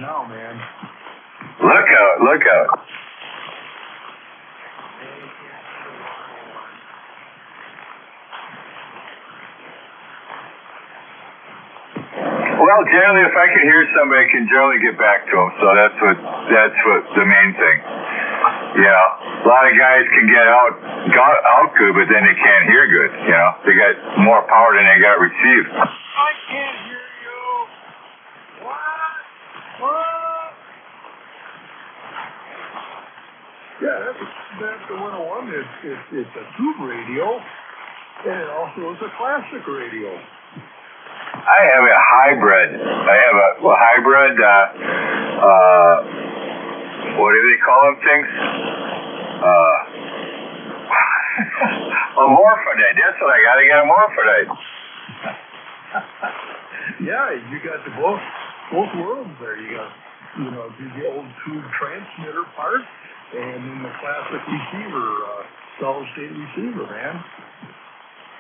now, man. Look out, look out. Well, generally, if I can hear somebody, I can generally get back to them. So that's what the main thing. You know, a lot of guys can get out good, but then they can't hear good. You know, they got more power than they got received. I can't hear you. What? Yeah, that's the 101. It's a tube radio, and it also is a classic radio. I have a hybrid. I have a hybrid, what do they call them things? A morphodite. That's what I got. I got a morphodite. Yeah, you got both worlds there. You got, the old tube transmitter part, and then the classic receiver, solid state receiver, man.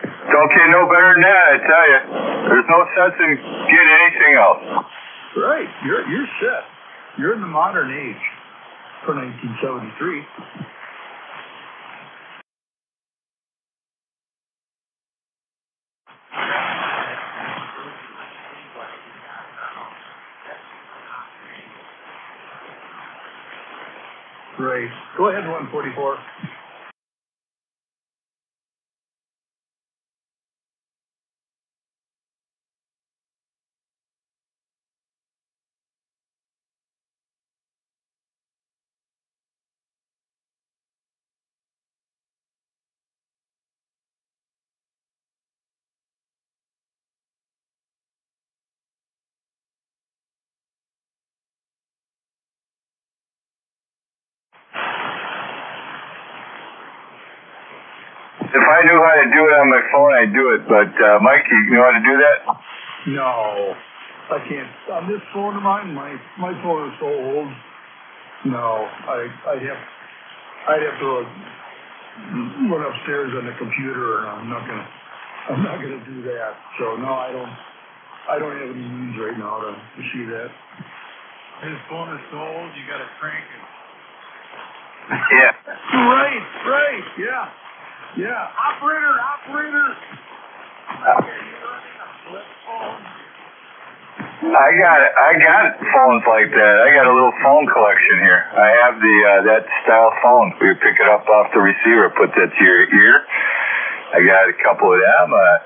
Don't get no better than that, I tell you. There's no sense in getting anything else. Right. You're set. You're in the modern age for 1973. Right. Go ahead, 144. If I knew how to do it on my phone, I'd do it. But, Mike, you know how to do that? No, I can't. On this phone of mine, my phone is so old. No, I'd have to run upstairs on the computer, and I'm not gonna do that. So no, I don't have any means right now to see that. His phone is so old, you gotta crank it. Yeah. Right, yeah. Yeah, operator. I got phones like that. I got a little phone collection here. I have that style phone. You pick it up off the receiver, put that to your ear. I got a couple of them, a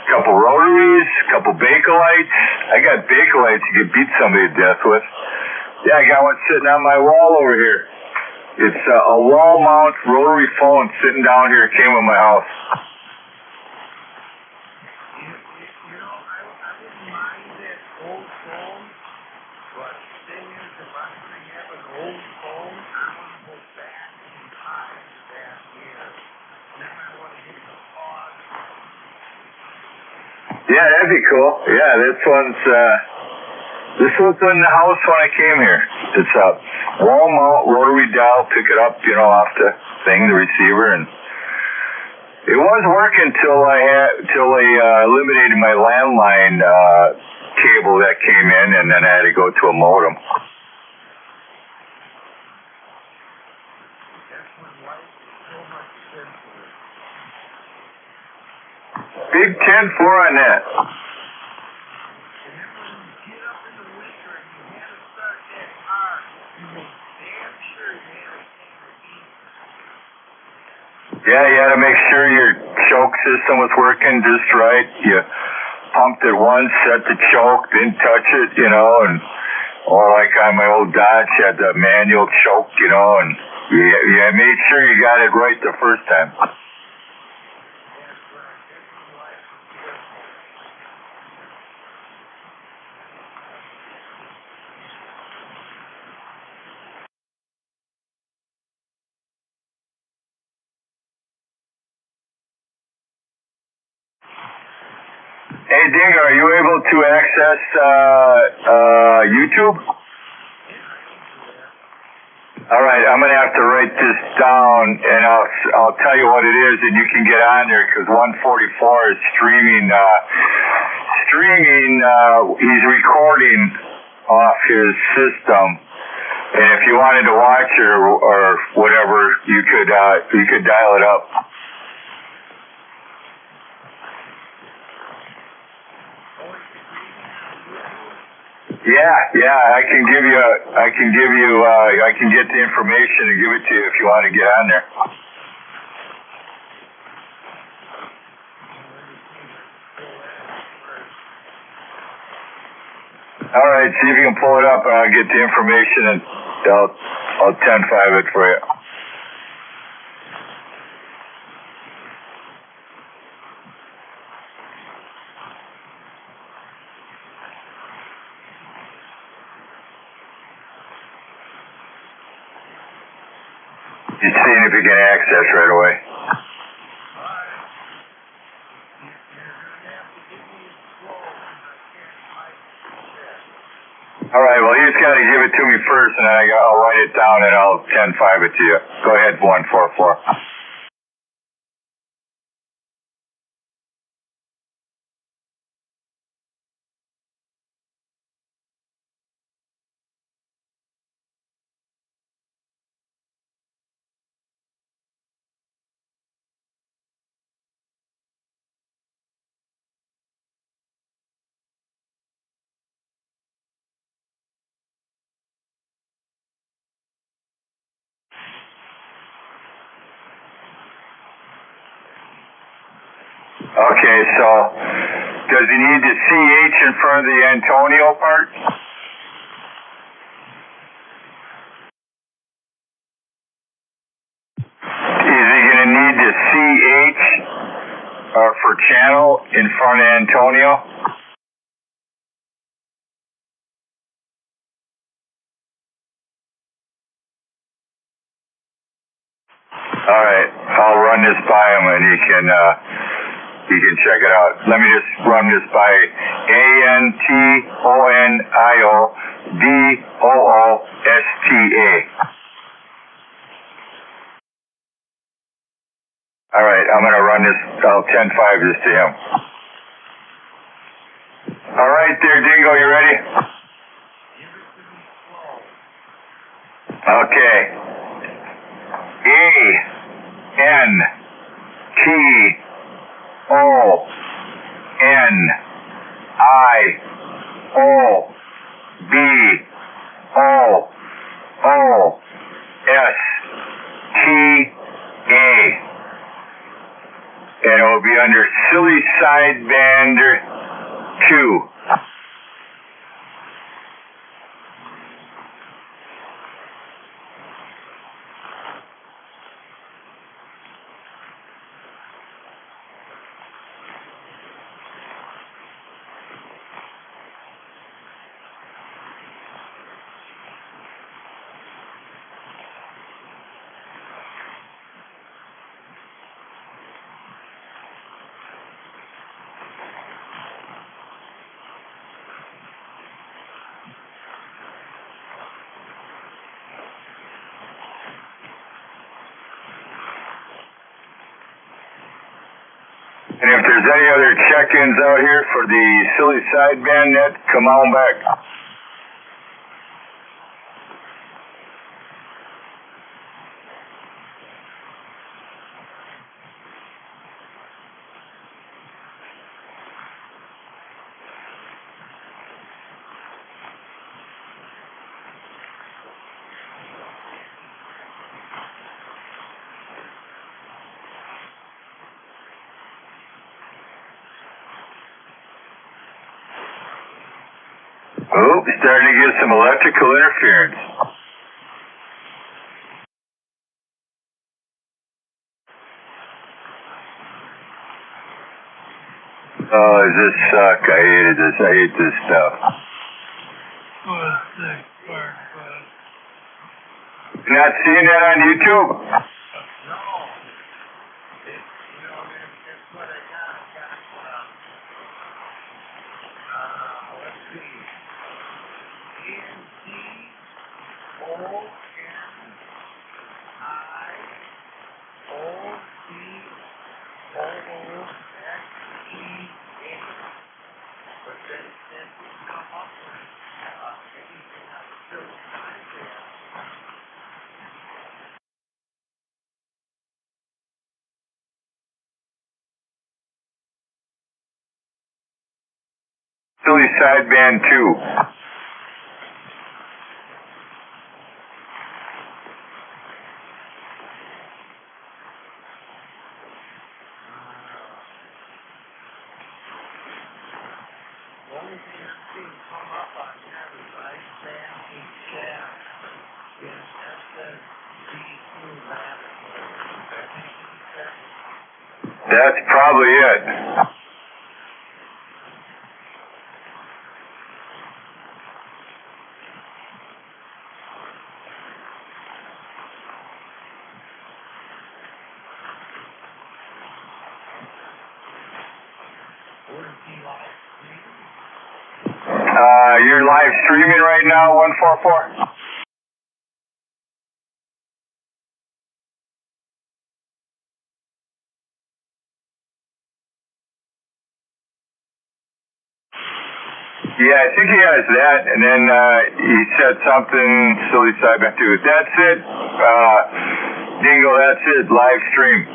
couple rotaries, a couple Bakelites. I got Bakelites you could beat somebody to death with. Yeah, I got one sitting on my wall over here. It's a wall mount rotary phone sitting down here. It came with my house. I wouldn't mind that old phone, but the thing is, if I'm going to have an old phone, I want to go back in time to that year. And then I want to hit the pause. Yeah, that'd be cool. Yeah, this was in the house when I came here. It's a wall mount rotary dial. Pick it up, off the thing, the receiver, and it was working till they eliminated my landline cable that came in, and then I had to go to a modem. That's when life is so much simpler. Big 10-4 on that. Yeah, you had to make sure your choke system was working just right. You pumped it once, set the choke, didn't touch it, or like on my old Dodge, had the manual choke, and you made sure you got it right the first time. Hey, Dingo, are you able to access YouTube? All right, I'm going to have to write this down, and I'll tell you what it is, and you can get on there, because 144 is streaming, he's recording off his system. And if you wanted to watch or whatever, you could dial it up. Yeah, I can get the information and give it to you if you want to get on there. All right, see if you can pull it up and I'll get the information and I'll 10-5 it for you. Just seeing if you can access right away. All right, well, you just got to give it to me first, and then I'll write it down, and I'll 10-5 it to you. Go ahead, 144. Okay, so does he need the CH in front of the Antonio part? Is he going to need the CH for channel in front of Antonio? All right, I'll run this by him and he can check it out. Let me just run this by ANTONIODOOSTA. All right, I'm going to run this, I'll 10-5 this to him. All right there, Dingo, you ready? Okay. ANTONIODOOSTA. And it will be under Silly Sideband 2. And if there's any other check-ins out here for the Silly Sideband net, come on back. Oh, starting to get some electrical interference. Oh, does this suck? I hated this. I hate this stuff. You're not seeing that on YouTube? Silly Sideband 2. That's probably it. You're live streaming right now, 144? Yeah, I think he has that, and then he said something, Silly Sideband 2. That's it, Dingo, that's it, live stream.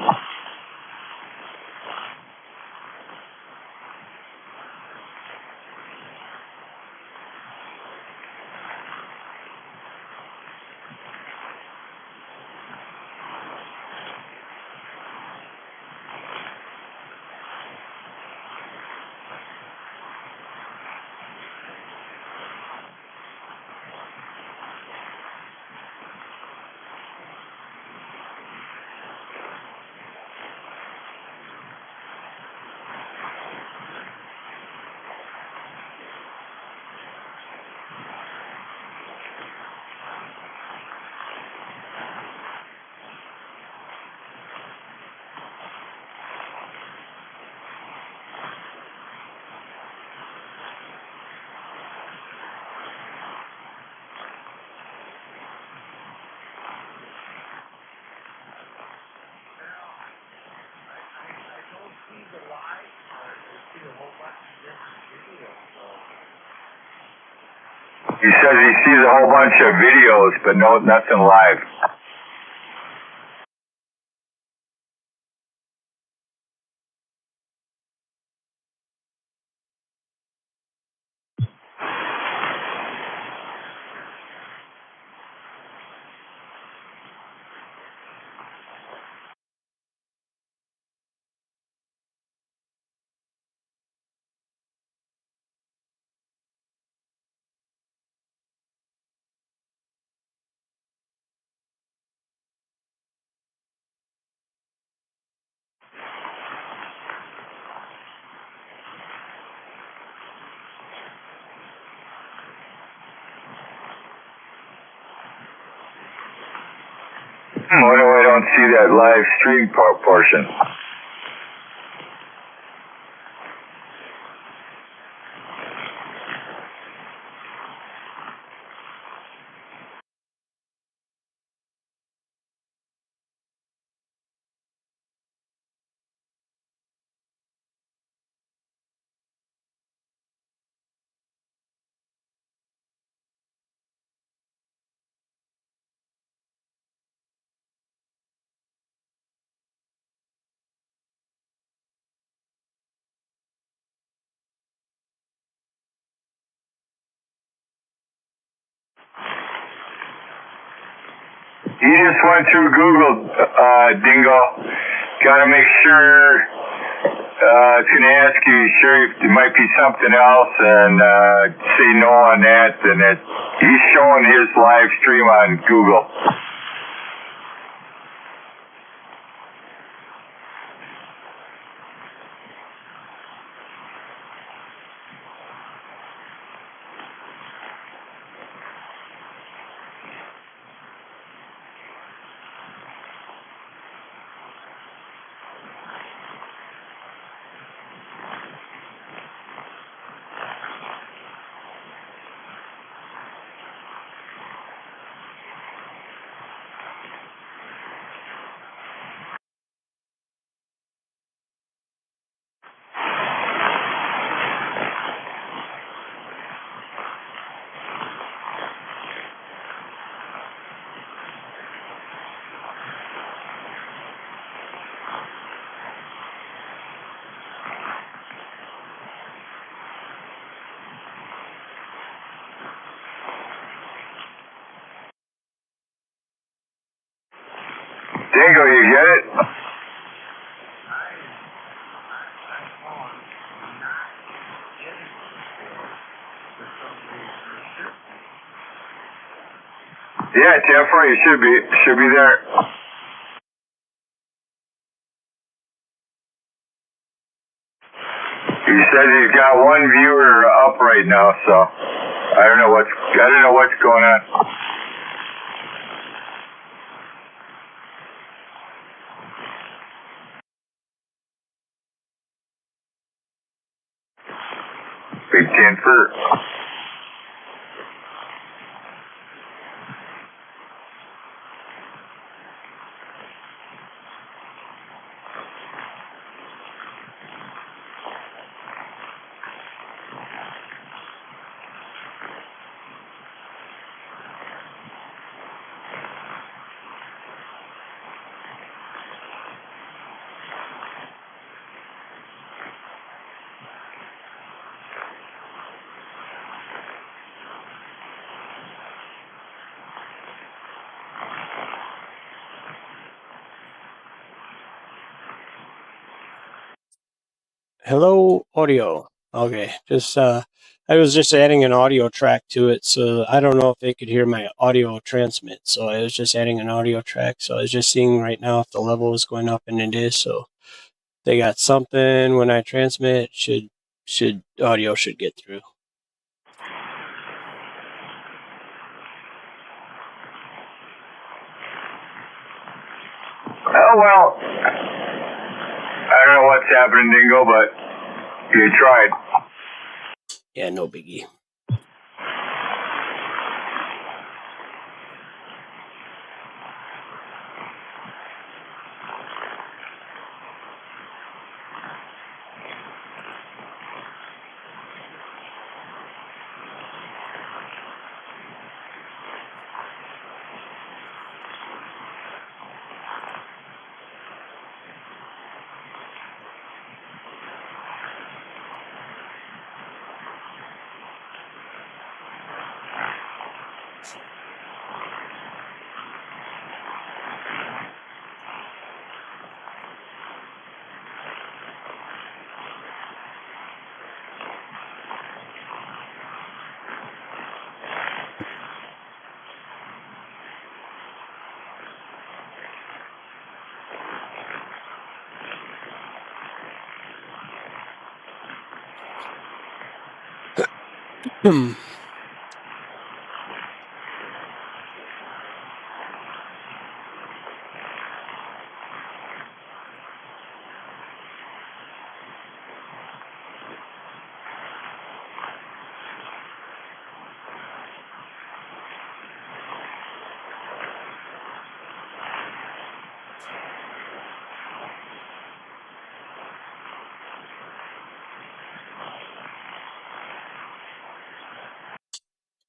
He says he sees a whole bunch of videos, but nothing live. Why do I don't see that live stream portion? You just went through Google, Dingo. Gotta make sure, it's gonna ask you, sure it might be something else, and say no on that, and he's showing his live stream on Google. Dingo, you get it? Yeah, Jeffrey, it should be there. He says he's got one viewer up right now, so I don't know what's going on. Big 10 for. Hello, audio. Okay, I was just adding an audio track to it, so I don't know if they could hear my audio transmit. So I was just adding an audio track. So I was just seeing right now if the level is going up, and it is. So they got something when I transmit. Audio should get through. Oh well, I don't know what's happening, Dingo, but you tried. Yeah, no biggie.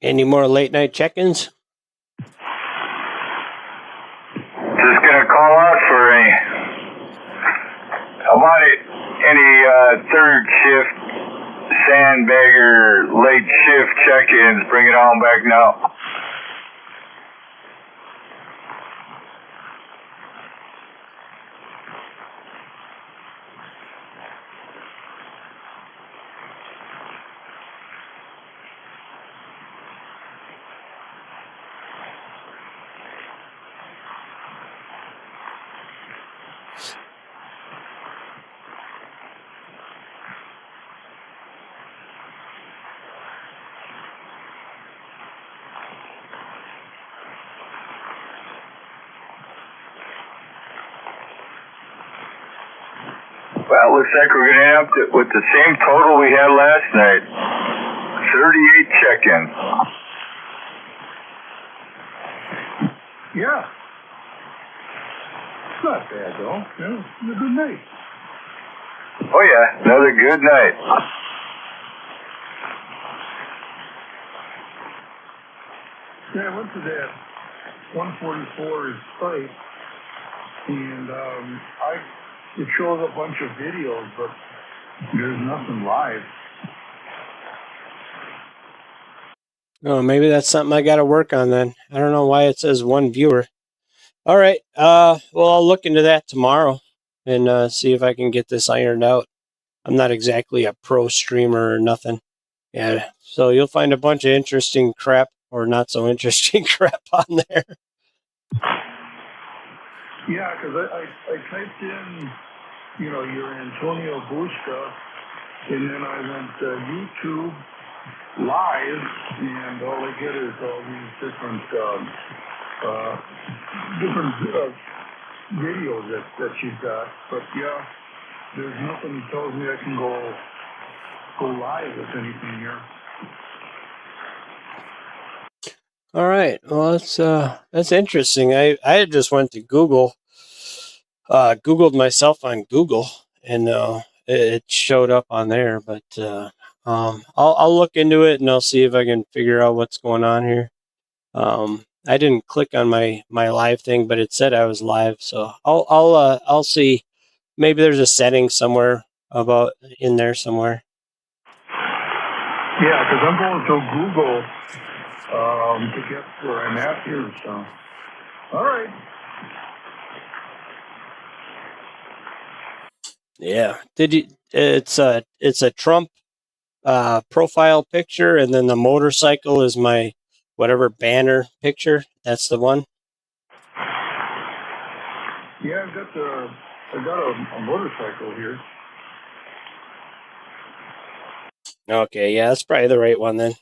Any more late night check-ins? Just gonna call out for any third shift sandbagger late shift check-ins. Bring it on back now. Well, looks like we're going to end up with the same total we had last night. 38 check-ins. Yeah. It's not bad, though. Yeah, it's a good night. Oh, yeah. Another good night. Yeah, I went to that 144 site, and it shows a bunch of videos, but there's nothing live. Oh, maybe that's something I got to work on then. I don't know why it says one viewer. All right. Well, I'll look into that tomorrow and see if I can get this ironed out. I'm not exactly a pro streamer or nothing. Yeah. So you'll find a bunch of interesting crap or not so interesting crap on there. Yeah, because I typed in, your Antonio Bushka, and then I went YouTube live, and all I get is all these different videos that you've got. But yeah, there's nothing that tells me I can go live with anything here. All right. Well, that's interesting. I just went to Google, Googled myself on Google, and it showed up on there. But I'll look into it and I'll see if I can figure out what's going on here. I didn't click on my live thing, but it said I was live, so I'll see. Maybe there's a setting somewhere about in there somewhere. Yeah, because I'm going to Google to get where I'm at here. So, all right. Yeah. Did you? It's a Trump profile picture, and then the motorcycle is my whatever banner picture. That's the one. Yeah, I got a motorcycle here. Okay, yeah, that's probably the right one then.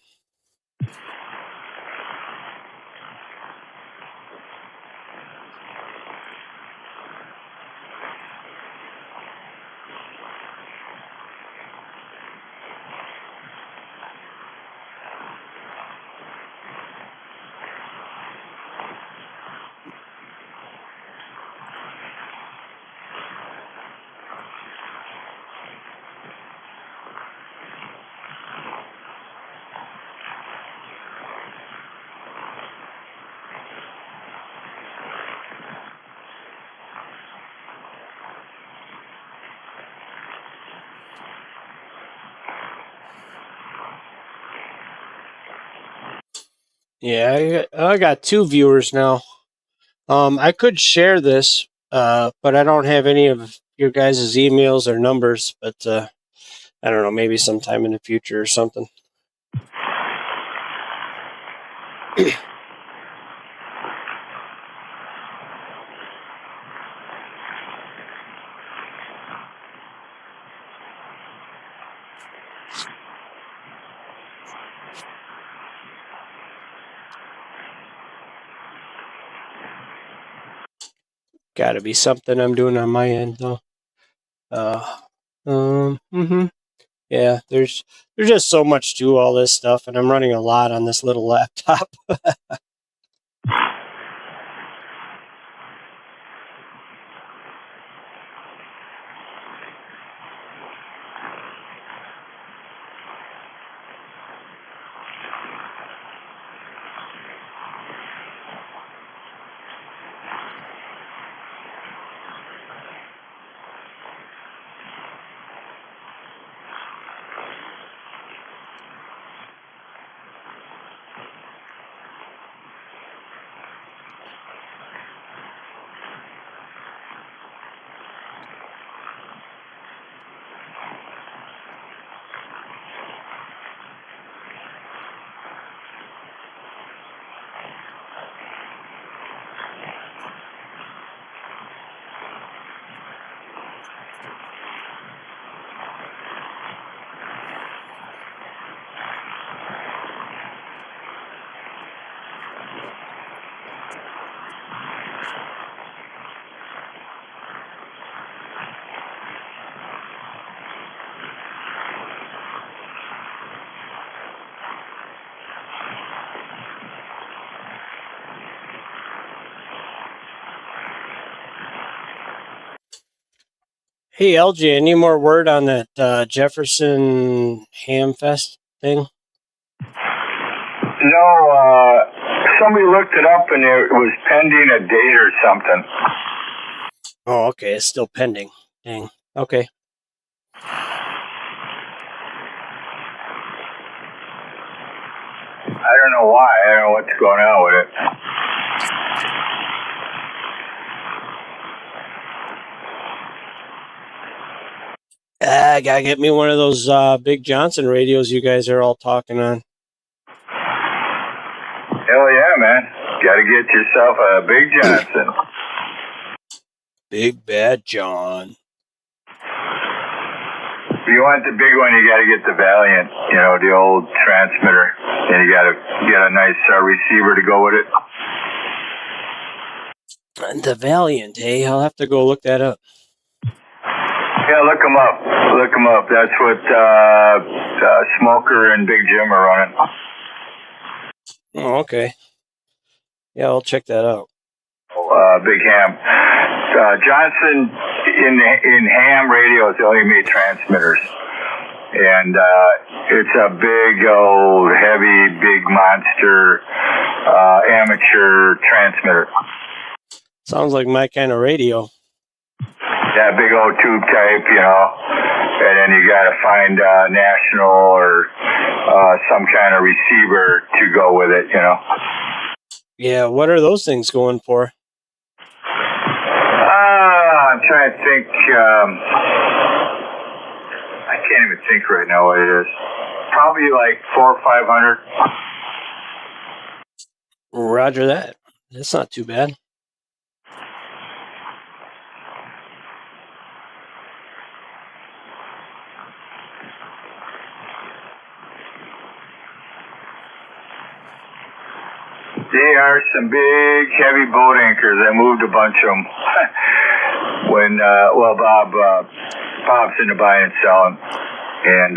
Yeah, I got 2 viewers now. I could share this, but I don't have any of your guys' emails or numbers. But I don't know, maybe sometime in the future or something. Got to be something I'm doing on my end though. Yeah, there's just so much to all this stuff, and I'm running a lot on this little laptop. Hey, LJ, any more word on that Jefferson Hamfest thing? No, somebody looked it up and it was pending a date or something. Oh, okay, it's still pending. Dang. Okay. I don't know why. I don't know what's going on with it. Yeah, I gotta get me one of those Big Johnson radios you guys are all talking on. Hell yeah, man. Gotta get yourself a Big Johnson. Big Bad John. If you want the big one, you gotta get the Valiant, you know, the old transmitter. And you gotta get a nice receiver to go with it. The Valiant, hey? I'll have to go look that up. Yeah, look them up. Look them up. That's what Smoker and Big Jim are running. Oh, okay. Yeah, I'll check that out. Big Ham. Johnson in ham radios, they only made transmitters. And it's a big, old, heavy, big monster amateur transmitter. Sounds like my kind of radio. Yeah, big old tube type, you know. And then you got to find national or some kind of receiver to go with it, you know. Yeah, what are those things going for? I'm trying to think. I can't even think right now what it is. Probably like 400 or 500. Roger that. That's not too bad. They are some big, heavy boat anchors. I moved a bunch of them when, Bob's into buying and selling. And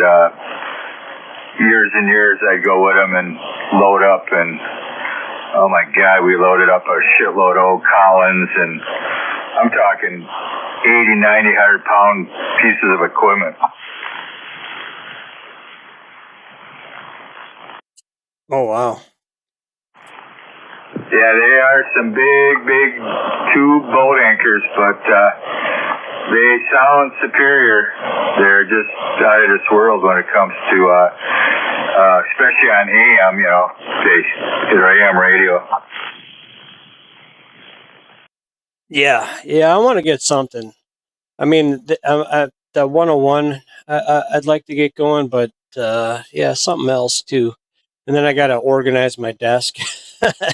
years and years I'd go with him and load up. And, oh my God, we loaded up a shitload of old Collins. And I'm talking 80, 90, 100-pound pieces of equipment. Oh, wow. Yeah, they are some big tube boat anchors, but they sound superior. They're just out of this world when it comes to, especially on AM, you know, their AM radio. Yeah, I want to get something. I mean, the 101, I'd like to get going, but yeah, something else too. And then I got to organize my desk.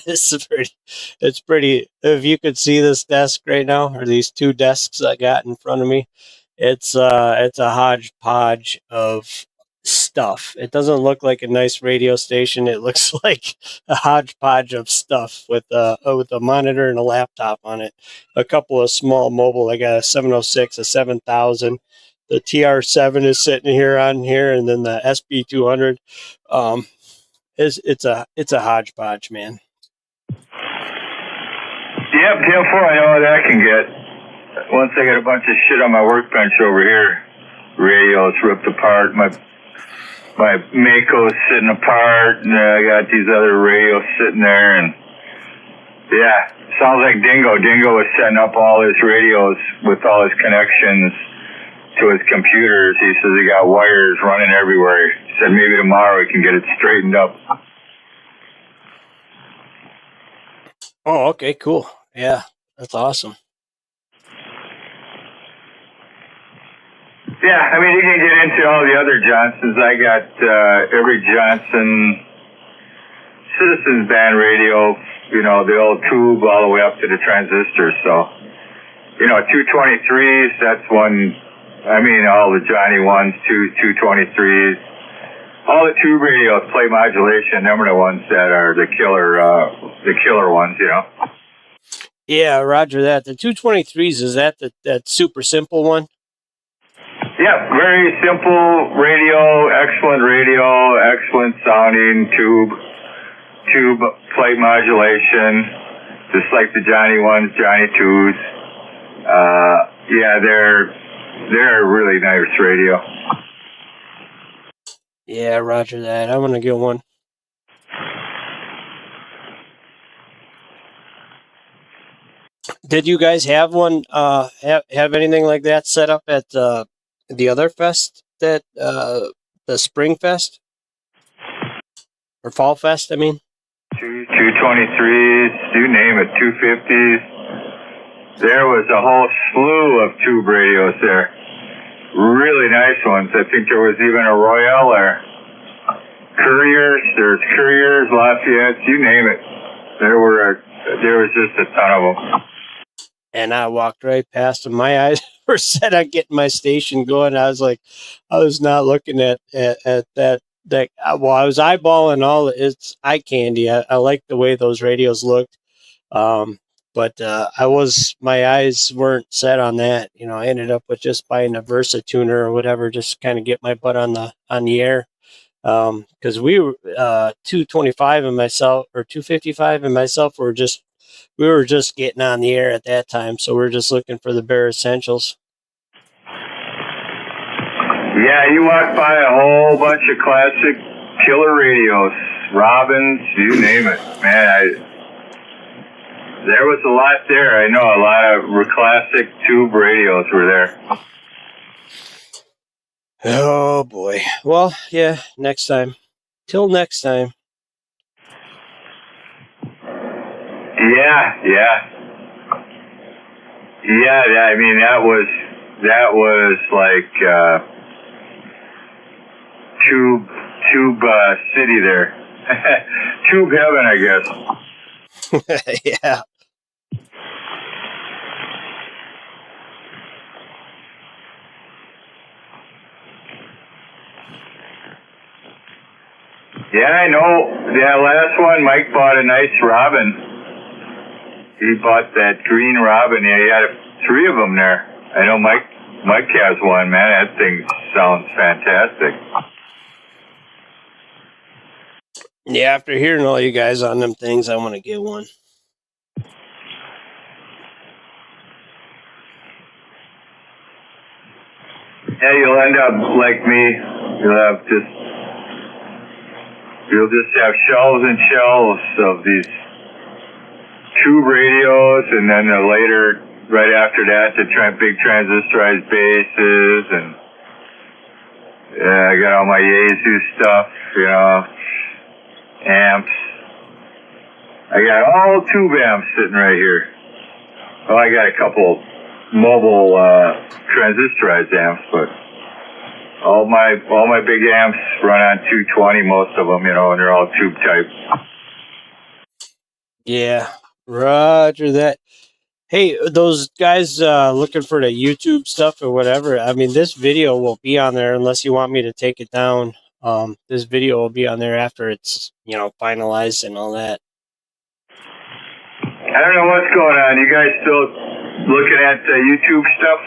It's pretty, if you could see this desk right now, or these two desks I got in front of me, it's a hodgepodge of stuff. It doesn't look like a nice radio station. It looks like a hodgepodge of stuff with a monitor and a laptop on it. A couple of small mobile. I got a 706, a 7000. The TR7 is sitting here on here, and then the SB200. It's a hodgepodge, man. Yep, TL4, I know what that can get. Once I got a bunch of shit on my workbench over here, radios ripped apart, my Mako's sitting apart, and I got these other radios sitting there, and yeah, sounds like Dingo. Dingo was setting up all his radios with all his connections to his computers. He says he got wires running everywhere. He said maybe tomorrow he can get it straightened up. Oh, okay, cool. Yeah, that's awesome. Yeah, I mean, you can get into all the other Johnsons. I got every Johnson Citizens Band radio, you know, the old tube all the way up to the transistors. So, you know, 223s, that's one. I mean, all the Johnny ones, 223s. All the tube radios play modulation. Them are the ones that are the killer ones, you know. Yeah, roger that. The 223s, is that that super simple one? Yeah, very simple radio, excellent sounding tube plate modulation, just like the Johnny ones, Johnny twos. Yeah, they're a really nice radio. Yeah, roger that. I want to get one. Did you guys have one? Have anything like that set up at the other fest, that the Spring Fest or Fall Fest? I mean, 223s, you name it, 250s. There was a whole slew of tube radios there. really nice ones. I think there was even a Royale or Couriers. There's Couriers, Lafayette, you name it. There was just a ton of them. And I walked right past them. My eyes were set on getting my station going. I was like, I was not looking at that. Well, I was eyeballing all its eye candy. I liked the way those radios looked. But my eyes weren't set on that. You know, I ended up with just buying a Versa tuner or whatever, just kind of get my butt on the air. Because we were 225 and myself, or 255 and myself, we were just getting on the air at that time, so we're just looking for the bare essentials. Yeah, you walk by a whole bunch of classic killer radios, Robins, you name it, man. There was a lot there. I know a lot of classic tube radios were there. Oh boy. Well, yeah, next time. Till next time. Yeah. I mean, that was like tube city there. Tube heaven, I guess. Yeah. Yeah, I know. That last one, Mike bought a nice Robin. He bought that green Robin. Yeah, he had 3 of them there. I know Mike has one, man. That thing sounds fantastic. Yeah, after hearing all you guys on them things, I want to get one. Yeah, you'll end up like me. You'll just have shelves and shelves of these tube radios, and then later, right after that, the big transistorized bases, and I got all my Yaesu stuff, amps. I got all tube amps sitting right here. Well, I got a couple mobile transistorized amps, but all my big amps run on 220, most of them, and they're all tube type. Yeah, roger that. Hey, those guys looking for the YouTube stuff or whatever, I mean, this video will be on there unless you want me to take it down. This video will be on there after it's, finalized and all that. I don't know what's going on. You guys still looking at YouTube stuff?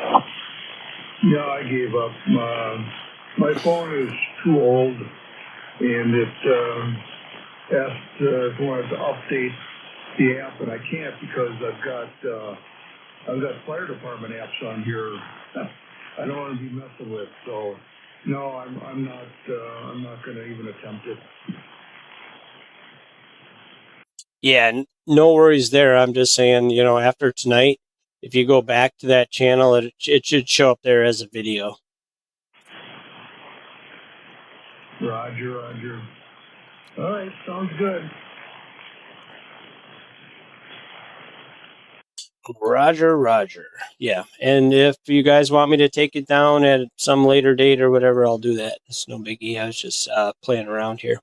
Yeah, I gave up. My phone is too old, and it asked if I wanted to update the app, and I can't because I've got fire department apps on here. I don't want to be messing with. So no, I'm not going to even attempt it. Yeah, no worries there. I'm just saying, after tonight, if you go back to that channel, it should show up there as a video. Roger. All right, sounds good. Roger. Yeah, and if you guys want me to take it down at some later date or whatever, I'll do that. It's no biggie. I was just playing around here.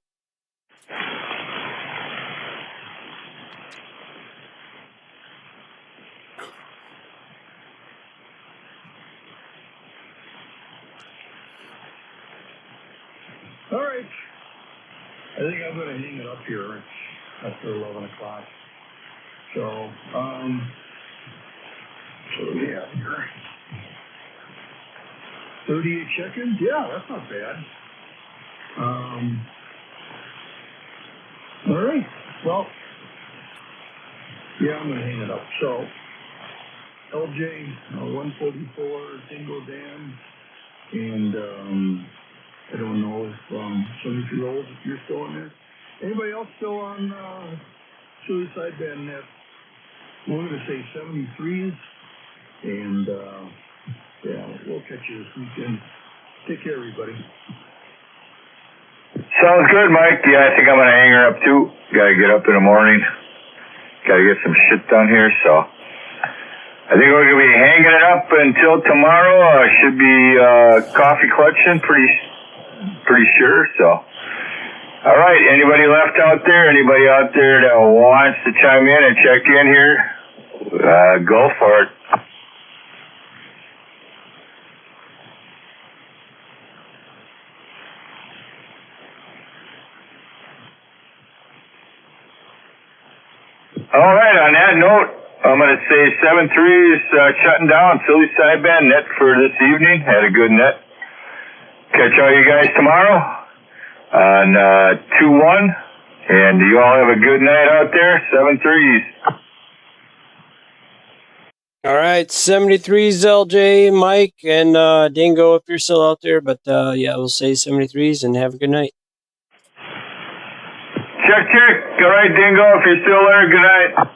All right. I think I'm going to hang it up here. It's after 11 o'clock. So, what do we have here? 38 check-ins? Yeah, that's not bad. All right. Well, yeah, I'm going to hang it up. So, LJ 144 single dam, and I don't know if 73-year-olds, if you're still in there. Anybody else still on Chili Sideband net? We're going to say 73s, and yeah, we'll catch you this weekend. Take care, everybody. Sounds good, Mike. Yeah, I think I'm going to hang her up too. Got to get up in the morning. Got to get some shit done here, so. I think we're gonna be hanging it up until tomorrow. Should be coffee collection, pretty sure. So, all right. Anybody left out there? Anybody out there that wants to chime in and check in here? Go for it. All right. On that note, I'm going to say 7-3 is shutting down. Philly Sideband net for this evening. Had a good net. Catch all you guys tomorrow on 2-1. And you all have a good night out there. 7-3s. All right, 73s, LJ, Mike, and Dingo if you're still out there. But yeah, we'll say 73s and have a good night. Check. All right, Dingo, if you're still there, good night.